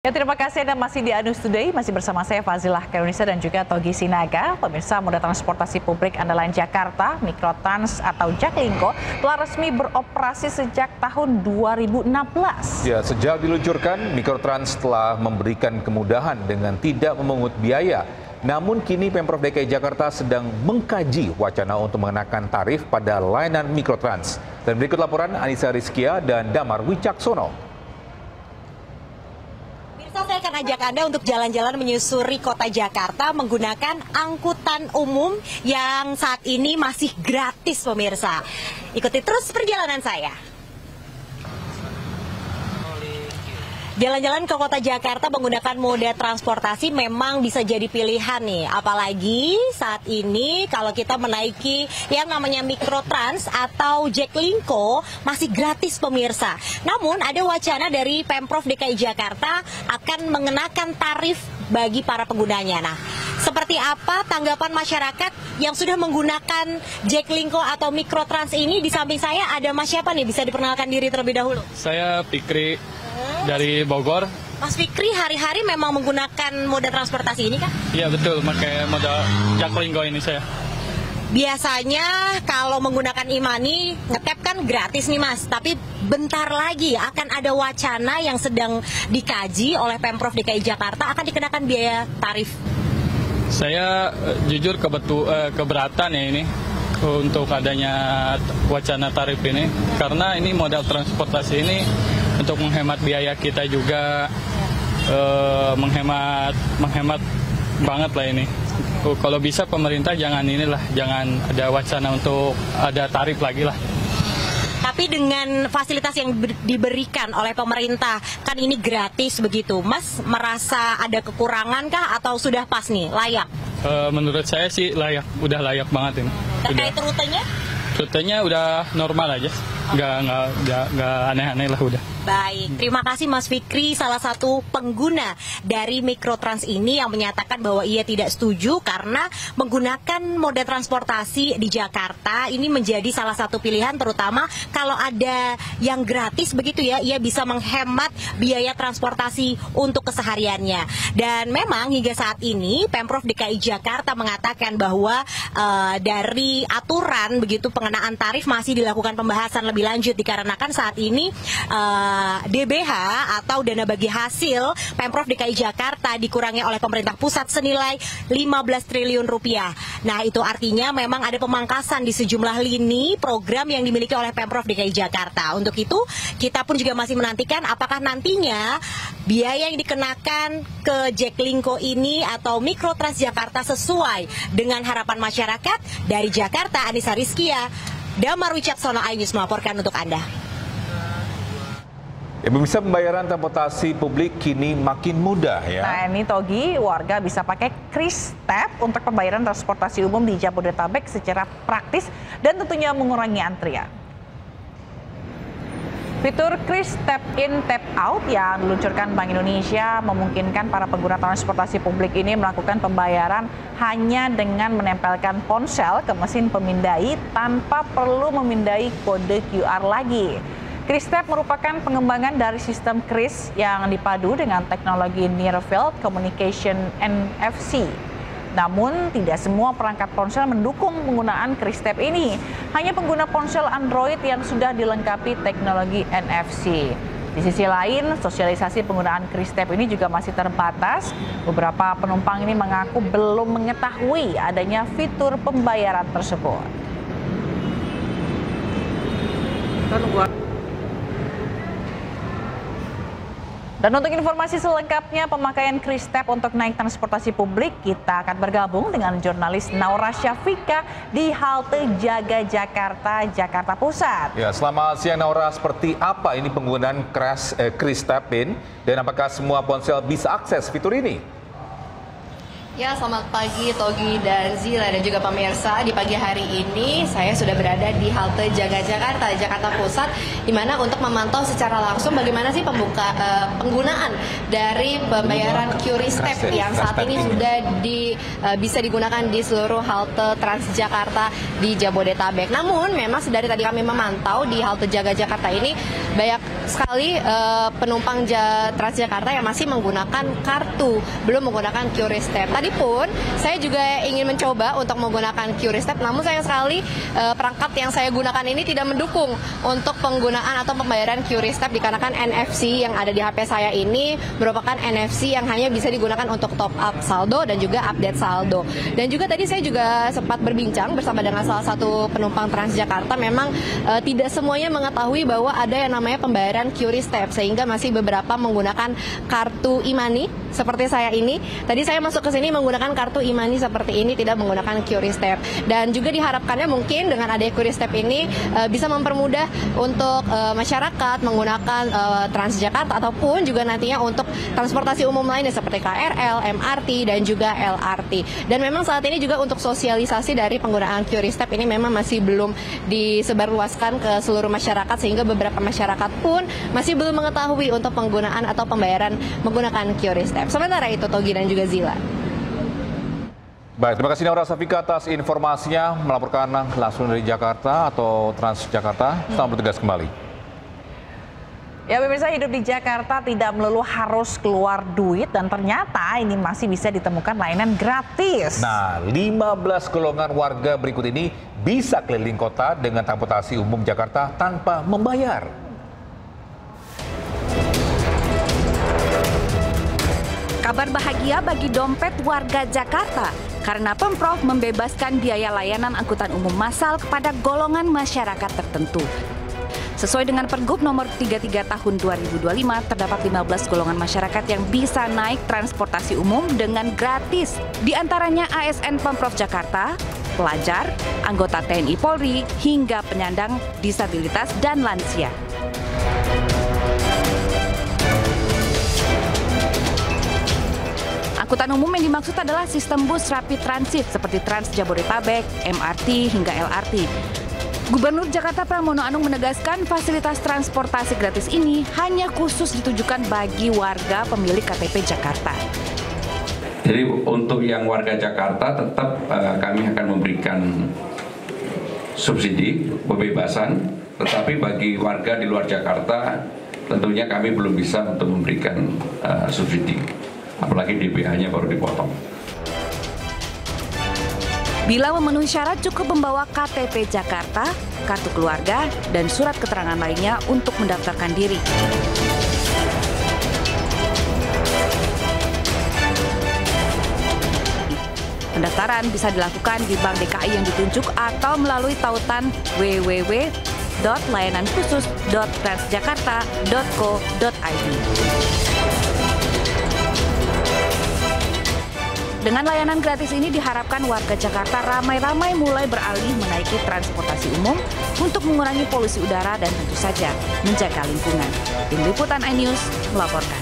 Ya, terima kasih Anda masih di Anus Today, masih bersama saya Fazilah Kaunisa dan juga Togi Sinaga. Pemirsa, moda transportasi publik andalan Jakarta, Mikrotrans atau Jaklingko telah resmi beroperasi sejak tahun 2016. Ya, sejak diluncurkan, Mikrotrans telah memberikan kemudahan dengan tidak memungut biaya. Namun kini Pemprov DKI Jakarta sedang mengkaji wacana untuk mengenakan tarif pada layanan Mikrotrans. Dan berikut laporan Anissa Rizkia dan Damar Wicaksono. Saya akan ajak Anda untuk jalan-jalan menyusuri kota Jakarta menggunakan angkutan umum yang saat ini masih gratis, pemirsa. Ikuti terus perjalanan saya. Jalan-jalan ke kota Jakarta menggunakan moda transportasi memang bisa jadi pilihan nih. Apalagi saat ini kalau kita menaiki yang namanya Mikrotrans atau Jaklingko masih gratis, pemirsa. Namun ada wacana dari Pemprov DKI Jakarta akan mengenakan tarif bagi para penggunanya. Nah, seperti apa tanggapan masyarakat yang sudah menggunakan Jaklingko atau Mikrotrans ini? Di samping saya ada Mas siapa nih? Bisa diperkenalkan diri terlebih dahulu. Saya Fikri dari Bogor. Mas Fikri hari-hari memang menggunakan moda transportasi ini kan? Iya betul, pakai moda Jaklingko ini saya. Biasanya kalau menggunakan e-money ngetap kan gratis nih Mas, tapi bentar lagi akan ada wacana yang sedang dikaji oleh Pemprov DKI Jakarta akan dikenakan biaya tarif. Saya Jujur keberatan ya ini untuk adanya wacana tarif ini, karena ini modal transportasi ini untuk menghemat biaya kita juga, menghemat banget lah ini. Kalau bisa pemerintah jangan ada wacana untuk ada tarif lagi lah. Tapi dengan fasilitas yang diberikan oleh pemerintah, kan ini gratis begitu, Mas merasa ada kekurangan kah atau sudah pas nih, layak? Menurut saya sih layak, udah layak banget ini. Terkait rutenya? Rutenya udah normal aja, nggak aneh-aneh lah udah. Baik, terima kasih Mas Fikri, salah satu pengguna dari Mikrotrans ini yang menyatakan bahwa ia tidak setuju karena menggunakan moda transportasi di Jakarta ini menjadi salah satu pilihan, terutama kalau ada yang gratis begitu ya, ia bisa menghemat biaya transportasi untuk kesehariannya. Dan memang hingga saat ini Pemprov DKI Jakarta mengatakan bahwa dari aturan begitu pengenaan tarif masih dilakukan pembahasan lebih lanjut dikarenakan saat ini DBH atau dana bagi hasil Pemprov DKI Jakarta dikurangi oleh pemerintah pusat senilai 15 triliun rupiah. Nah, itu artinya memang ada pemangkasan di sejumlah lini program yang dimiliki oleh Pemprov DKI Jakarta. Untuk itu, kita pun juga masih menantikan apakah nantinya biaya yang dikenakan ke Jaklingko ini atau Mikrotrans Jakarta sesuai dengan harapan masyarakat. Dari Jakarta, Anissa Rizkia, Damar Wicaksono, iNews melaporkan untuk Anda. Ya, pemirsa, pembayaran transportasi publik kini makin mudah ya. Nah, ini Togi, warga bisa pakai KrisTap untuk pembayaran transportasi umum di Jabodetabek secara praktis dan tentunya mengurangi antrian. Fitur KrisTap In Tap Out yang diluncurkan Bank Indonesia memungkinkan para pengguna transportasi publik ini melakukan pembayaran hanya dengan menempelkan ponsel ke mesin pemindai tanpa perlu memindai kode QR lagi. KrisTap merupakan pengembangan dari sistem Kris yang dipadu dengan teknologi Near Field Communication NFC. Namun, tidak semua perangkat ponsel mendukung penggunaan KrisTap ini. Hanya pengguna ponsel Android yang sudah dilengkapi teknologi NFC. Di sisi lain, sosialisasi penggunaan KrisTap ini juga masih terbatas. Beberapa penumpang ini mengaku belum mengetahui adanya fitur pembayaran tersebut. Dan untuk informasi selengkapnya pemakaian KrisTap untuk naik transportasi publik, kita akan bergabung dengan jurnalis Naura Syafika di halte Jaga Jakarta, Jakarta Pusat. Ya, selamat siang Naura. Seperti apa ini penggunaan KrisTap In dan apakah semua ponsel bisa akses fitur ini? Ya, selamat pagi Togi dan Zila dan juga pemirsa. Di pagi hari ini saya sudah berada di halte Jaga Jakarta, Jakarta Pusat, di mana untuk memantau secara langsung bagaimana sih penggunaan dari pembayaran QRIS Step yang saat ini sudah bisa digunakan di seluruh halte Transjakarta di Jabodetabek. Namun memang dari tadi kami memantau di halte Jaga Jakarta ini banyak sekali penumpang Transjakarta yang masih menggunakan kartu, belum menggunakan QRIS Step. Tadi pun saya juga ingin mencoba untuk menggunakan QRIS Step, namun sayang sekali perangkat yang saya gunakan ini tidak mendukung untuk penggunaan atau pembayaran QRIS Step dikarenakan NFC yang ada di HP saya ini merupakan NFC yang hanya bisa digunakan untuk top up saldo dan juga update saldo. Dan juga tadi saya juga sempat berbincang bersama dengan salah satu penumpang Transjakarta, memang tidak semuanya mengetahui bahwa ada yang namanya pembayaran QRIS Step, sehingga masih beberapa menggunakan kartu e-money seperti saya ini. Tadi saya masuk ke sini menggunakan kartu e-money seperti ini, tidak menggunakan QRIS Step. Dan juga diharapkannya mungkin dengan adanya QRIS Step ini bisa mempermudah untuk masyarakat menggunakan Transjakarta ataupun juga nantinya untuk transportasi umum lainnya seperti KRL, MRT dan juga LRT. Dan memang saat ini juga untuk sosialisasi dari penggunaan QRIS Step ini memang masih belum disebarluaskan ke seluruh masyarakat, sehingga beberapa masyarakat pun masih belum mengetahui untuk penggunaan atau pembayaran menggunakan QRIS Step. Sementara itu Togi dan juga Zila. Baik, terima kasih Naura Safika atas informasinya, melaporkan langsung dari Jakarta atau Transjakarta. Selamat bertugas kembali. Ya pemirsa, hidup di Jakarta tidak melulu harus keluar duit dan ternyata ini masih bisa ditemukan layanan gratis. Nah, 15 golongan warga berikut ini bisa keliling kota dengan transportasi umum Jakarta tanpa membayar. Kabar bahagia bagi dompet warga Jakarta karena Pemprov membebaskan biaya layanan angkutan umum massal kepada golongan masyarakat tertentu. Sesuai dengan Pergub nomor 33 tahun 2025, terdapat 15 golongan masyarakat yang bisa naik transportasi umum dengan gratis. Di antaranya ASN Pemprov Jakarta, pelajar, anggota TNI Polri, hingga penyandang disabilitas dan lansia. Angkutan umum yang dimaksud adalah sistem bus rapid transit seperti Trans Jabodetabek, MRT, hingga LRT. Gubernur Jakarta Pramono Anung menegaskan fasilitas transportasi gratis ini hanya khusus ditujukan bagi warga pemilik KTP Jakarta. Jadi untuk yang warga Jakarta tetap kami akan memberikan subsidi, pembebasan, tetapi bagi warga di luar Jakarta tentunya kami belum bisa untuk memberikan subsidi. Apalagi DPH-nya baru dipotong. Bila memenuhi syarat cukup membawa KTP Jakarta, kartu keluarga, dan surat keterangan lainnya untuk mendaftarkan diri. Pendaftaran bisa dilakukan di Bank DKI yang ditunjuk atau melalui tautan www.layanankhusus.transjakarta.co.id. Dengan layanan gratis ini diharapkan warga Jakarta ramai-ramai mulai beralih menaiki transportasi umum untuk mengurangi polusi udara dan tentu saja menjaga lingkungan. Tim Liputan iNews melaporkan.